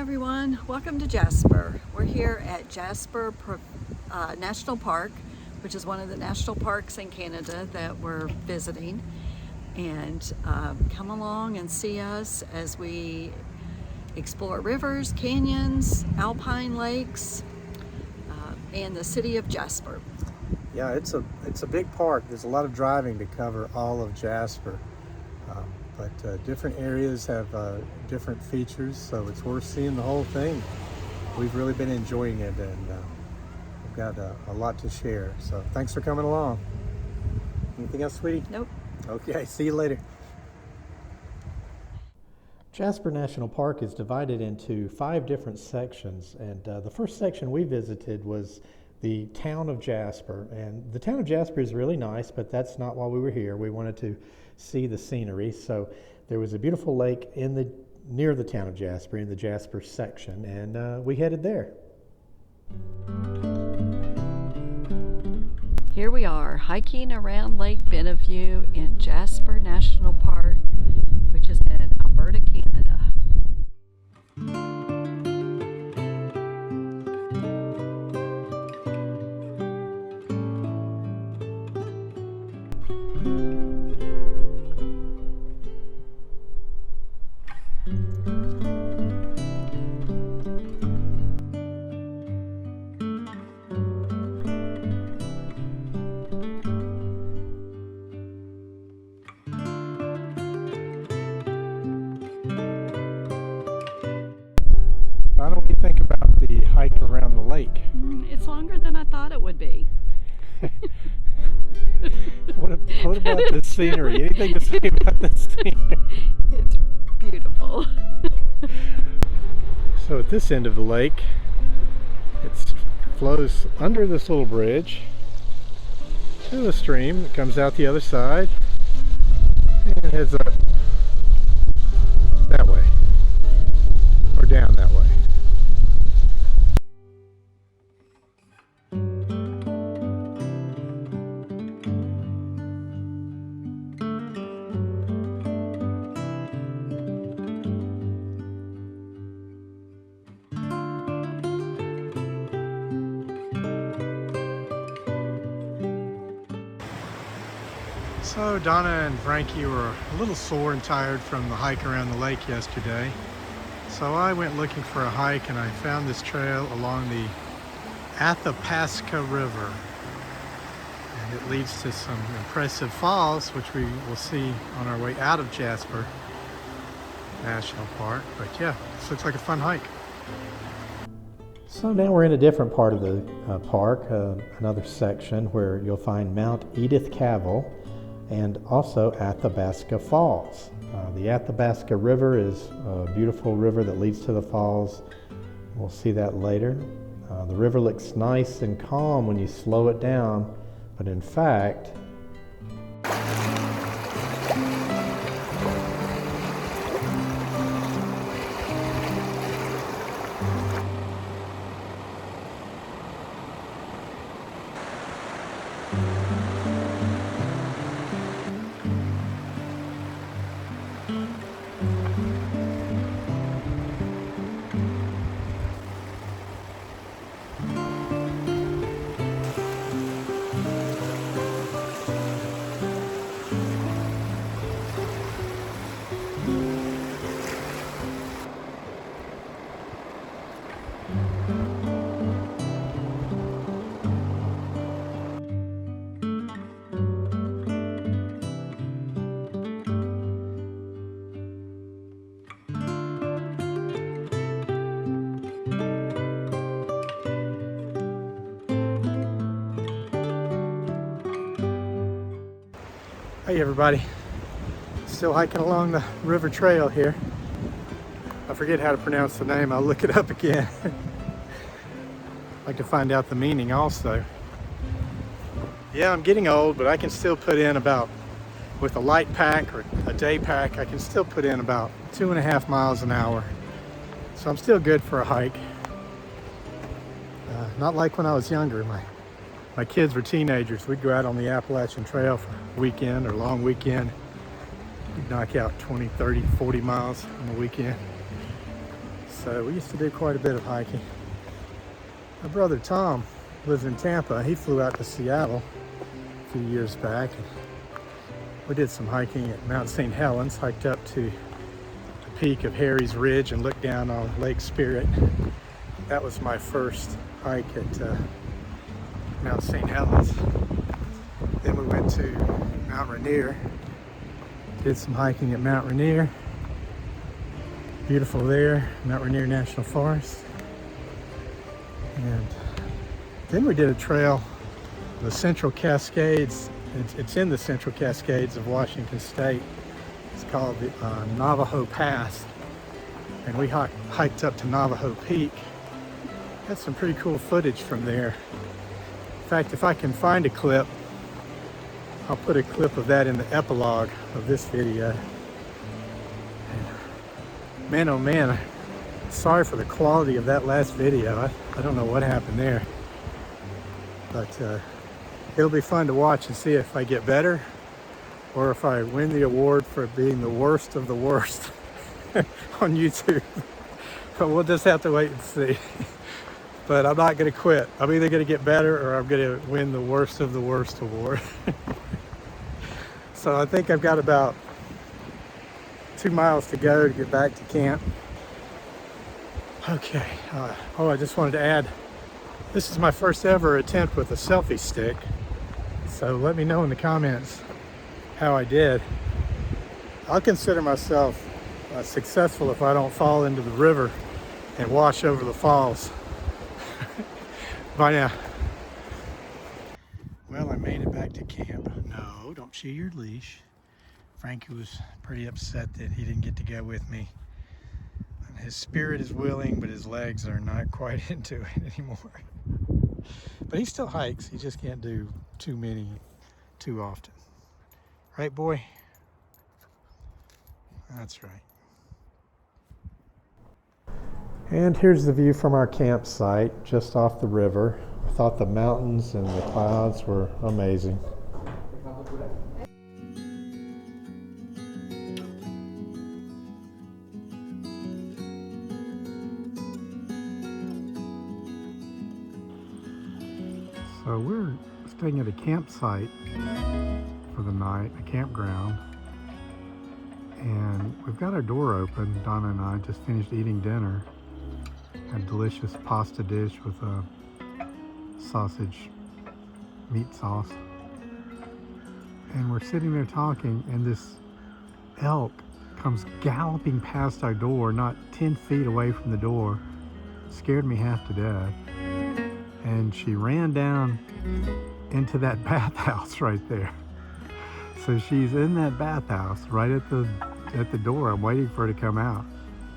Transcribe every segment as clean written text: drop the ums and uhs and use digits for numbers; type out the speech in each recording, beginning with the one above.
everyone, welcome to Jasper. We're here at Jasper National Park, which is one of the national parks in Canada that we're visiting. And come along and see us as we explore rivers, canyons, alpine lakes, and the city of Jasper. Yeah, it's a big park. There's a lot of driving to cover all of Jasper. But different areas have different features, so it's worth seeing the whole thing. We've really been enjoying it, and we've got a lot to share. So thanks for coming along. Anything else, sweetie? Nope. Okay, see you later. Jasper National Park is divided into 5 different sections, and the first section we visited was the town of Jasper. And the town of Jasper is really nice, but that's not why we were here. We wanted to see the scenery. So there was a beautiful lake near the town of Jasper, in the Jasper section, and we headed there. Here we are, hiking around Lake Beneview in Jasper National Park, which is in Alberta, Canada. Now, what do you think about the hike around the lake? It's longer than I thought it would be. What about the scenery? Anything to say about the scenery? It's beautiful. So at this end of the lake, it flows under this little bridge to the stream that comes out the other side and heads up that way, or down that way. So Donna and Frankie were a little sore and tired from the hike around the lake yesterday. So I went looking for a hike, and I found this trail along the Athabasca River. And it leads to some impressive falls, which we will see on our way out of Jasper National Park. But yeah, this looks like a fun hike. So now we're in a different part of the park, another section where you'll find Mount Edith Cavell and also Athabasca Falls. The Athabasca River is a beautiful river that leads to the falls. We'll see that later. The river looks nice and calm when you slow it down, but in fact, hey everybody, still hiking along the river trail here. I forget how to pronounce the name, I'll look it up again. I'd like to find out the meaning also. Yeah, I'm getting old, but I can still put in about, with a light pack or a day pack, I can still put in about 2.5 miles an hour. So I'm still good for a hike. Not like when I was younger. My kids were teenagers. We'd go out on the Appalachian Trail for a weekend or long weekend. We'd knock out 20, 30, 40 miles on the weekend. So we used to do quite a bit of hiking. My brother Tom lives in Tampa. He flew out to Seattle a few years back. We did some hiking at Mount St. Helens, hiked up to the peak of Harry's Ridge and looked down on Lake Spirit. That was my first hike at Mount St. Helens. Then we went to Mount Rainier, did some hiking at Mount Rainier. Beautiful there, Mount Rainier National Forest. And then we did a trail, the Central Cascades. It's in the Central Cascades of Washington State. It's called the Navajo Pass. And we hiked up to Navajo Peak. Got some pretty cool footage from there. In fact, if I can find a clip, I'll put a clip of that in the epilogue of this video. And man, oh man, sorry for the quality of that last video. I don't know what happened there. But it'll be fun to watch and see if I get better or if I win the award for being the worst of the worst on YouTube. But we'll just have to wait and see. But I'm not going to quit. I'm either going to get better or I'm going to win the worst of the worst award. So I think I've got about 2 miles to go to get back to camp. Okay. I just wanted to add, this is my first ever attempt with a selfie stick. So let me know in the comments how I did. I'll consider myself successful if I don't fall into the river and wash over the falls. Bye now. Well, I made it back to camp. No, don't chew your leash. Frankie was pretty upset that he didn't get to go with me. His spirit is willing, but his legs are not quite into it anymore. But he still hikes. He just can't do too many too often. Right, boy? That's right. And here's the view from our campsite, just off the river. I thought the mountains and the clouds were amazing. So we're staying at a campsite for the night, a campground. And we've got our door open. Donna and I just finished eating dinner. A delicious pasta dish with a sausage meat sauce. And we're sitting there talking, and this elk comes galloping past our door, not 10 feet away from the door. Scared me half to death. And she ran down into that bathhouse right there. So she's in that bathhouse right at the door. I'm waiting for her to come out.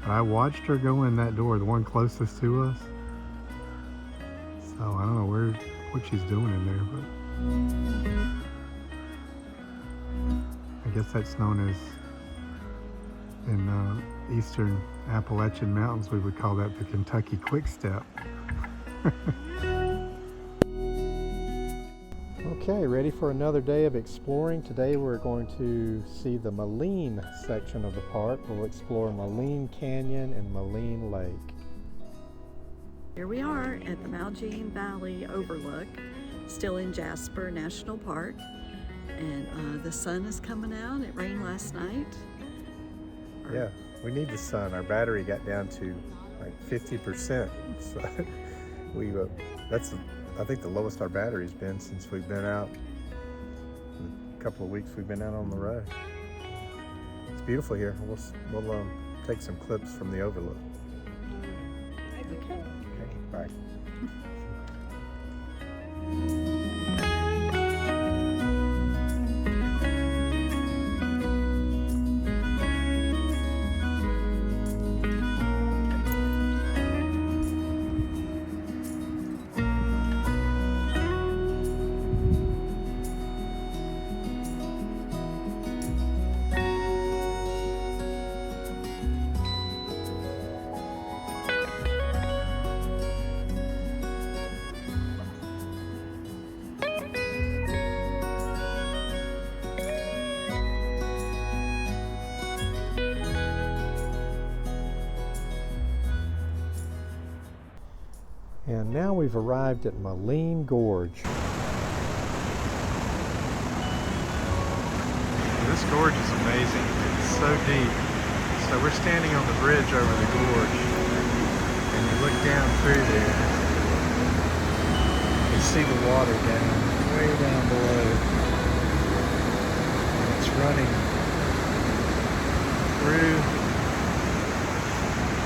And I watched her go in that door, the one closest to us. So I don't know what she's doing in there, but I guess that's known as, in eastern Appalachian Mountains, we would call that the Kentucky Quick Step. Okay, ready for another day of exploring. Today we're going to see the Moline section of the park. We'll explore Moline Canyon and Moline Lake. Here we are at the Malgene Valley Overlook, still in Jasper National Park. And the sun is coming out. It rained last night. Yeah, we need the sun. Our battery got down to like 50%. So that's I think the lowest our battery's been since we've been out. A couple of weeks we've been out on the road. It's beautiful here. We'll take some clips from the overlook. Okay. Okay, bye. And now we've arrived at Moline Gorge. This gorge is amazing. It's so deep. So we're standing on the bridge over the gorge, and you look down through there, you see the water down, way down below. And it's running through.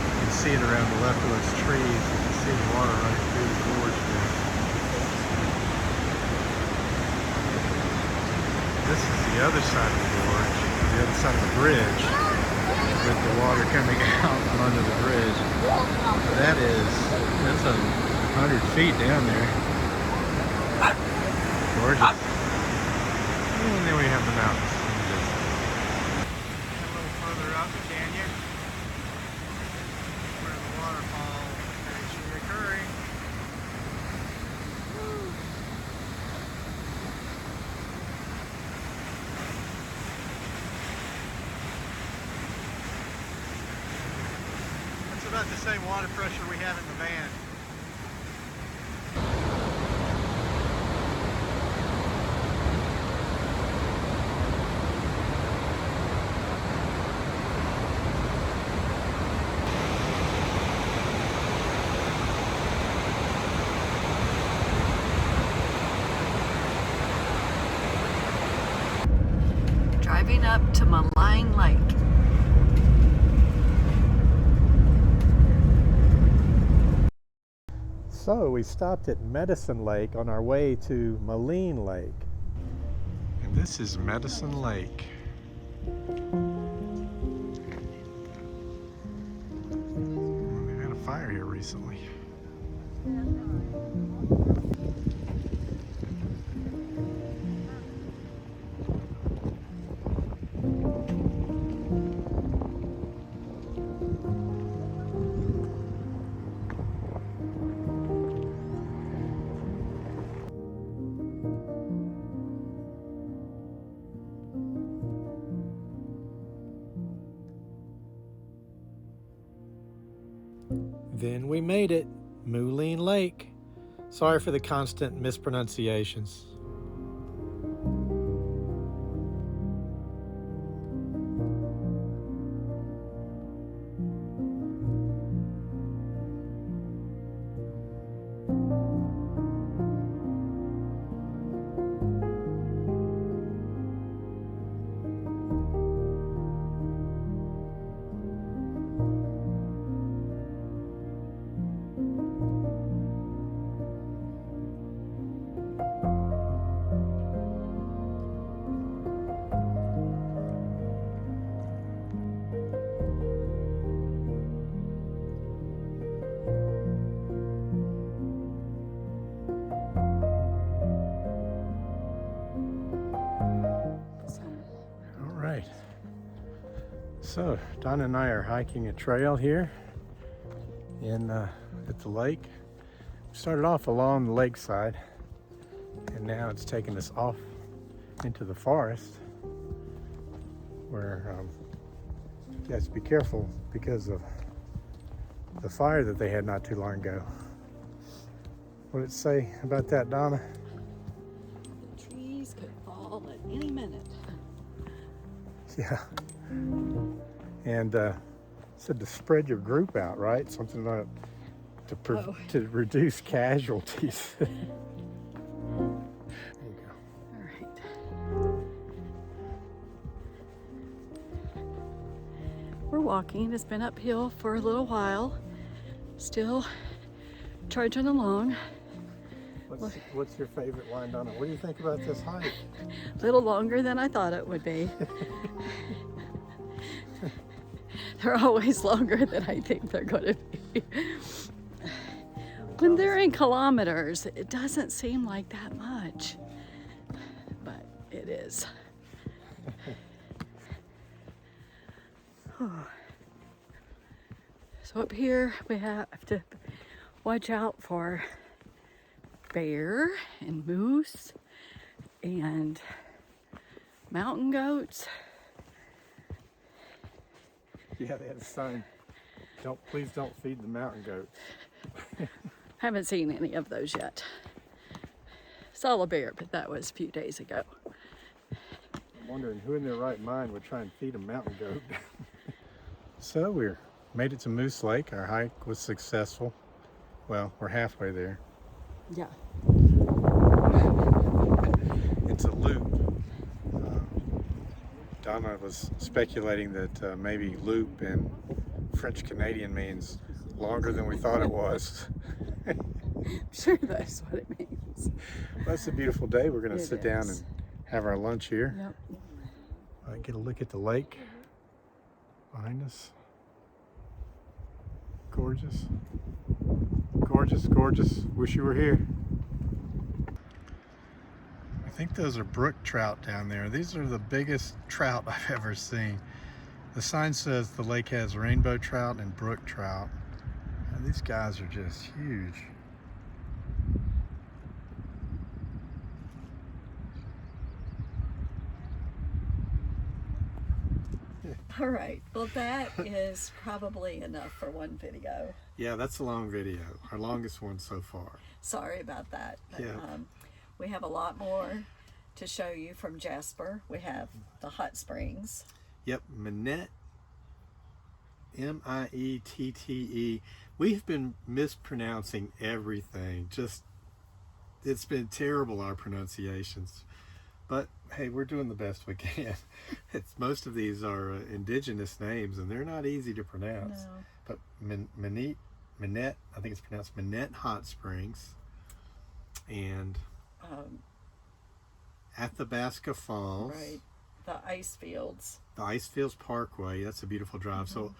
You can see it around the left of those trees. You can see the water running through the gorge there. This is the other side of the gorge, the other side of the bridge, with the water coming out from under the bridge. That's 100 feet down there. Gorgeous. And then we have the mountains. A little further up the canyon, where the waterfall is actually occurring. That's about the same water pressure we have in the van. Driving up to Moline Lake. So we stopped at Medicine Lake on our way to Moline Lake. And this is Medicine Lake. They had a fire here recently. Then we made it, Moline Lake. Sorry for the constant mispronunciations. So Donna and I are hiking a trail here at the lake. We started off along the lakeside, and now it's taking us off into the forest, where you have to be careful because of the fire that they had not too long ago. What did it say about that, Donna? The trees could fall at any minute. Yeah. And said to spread your group out, right? Something about to reduce casualties. There you go. All right. We're walking. It's been uphill for a little while. Still trudging along. What's your favorite line, Donna? What do you think about this hike? A little longer than I thought it would be. They're always longer than I think they're going to be. When they're in kilometers, it doesn't seem like that much, but it is. So up here we have to watch out for bear and moose and mountain goats. Yeah, they had a sign. Please don't feed the mountain goats. Haven't seen any of those yet. Saw a bear, but that was a few days ago. I'm wondering who in their right mind would try and feed a mountain goat. So we made it to Moose Lake. Our hike was successful. Well, we're halfway there. Yeah. It's a loop. Donna was speculating that maybe loop in French Canadian means longer than we thought it was. I'm sure that's what it means. Well, it's a beautiful day. We're going to It sit down is. and have our lunch here. Yep. Get a look at the lake behind us. Gorgeous. Gorgeous, gorgeous. Wish you were here. I think those are brook trout down there. These are the biggest trout I've ever seen. The sign says the lake has rainbow trout and brook trout. And these guys are just huge. All right. Well, that is probably enough for one video. Yeah, that's a long video. Our longest one so far. Sorry about that. But, Yeah. We have a lot more to show you from Jasper. We have the hot springs. Yep, Minette, M-I-E-T-T-E. We've been mispronouncing everything. It's been terrible, our pronunciations. But hey, we're doing the best we can. Most of these are indigenous names, and they're not easy to pronounce. No. But Minette, I think it's pronounced Minette Hot Springs, and Athabasca Falls. Right. The ice fields. The Icefields Parkway, that's a beautiful drive. So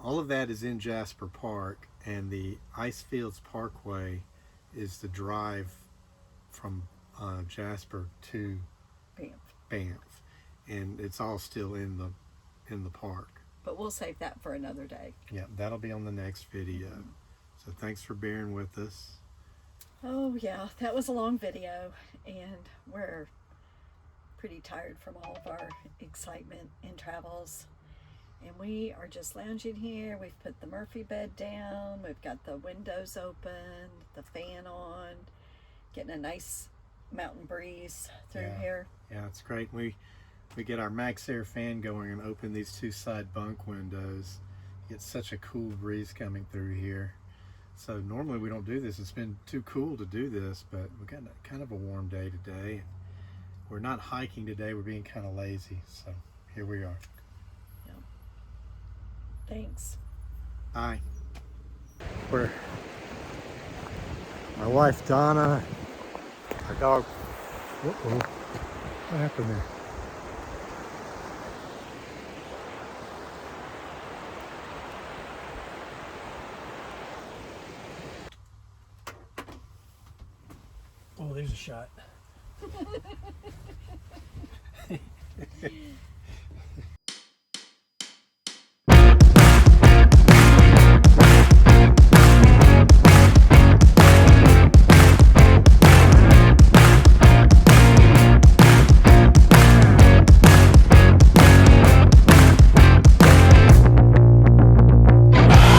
all of that is in Jasper Park, and the Icefields Parkway is the drive from Jasper to Banff, and it's all still in the park. But we'll save that for another day. Yeah, that'll be on the next video. So thanks for bearing with us. Oh yeah, that was a long video, and we're pretty tired from all of our excitement and travels. And we are just lounging here. We've put the Murphy bed down. We've got the windows open, the fan on, getting a nice mountain breeze through here. Yeah, it's great. We get our Max Air fan going and open these two side bunk windows. It's such a cool breeze coming through here. So normally we don't do this. It's been too cool to do this, but we got kind of a warm day today. We're not hiking today. We're being kind of lazy. So here we are. Yeah. Thanks. Bye. My wife Donna, our dog. Uh-oh. What happened there? Oh, there's a shot.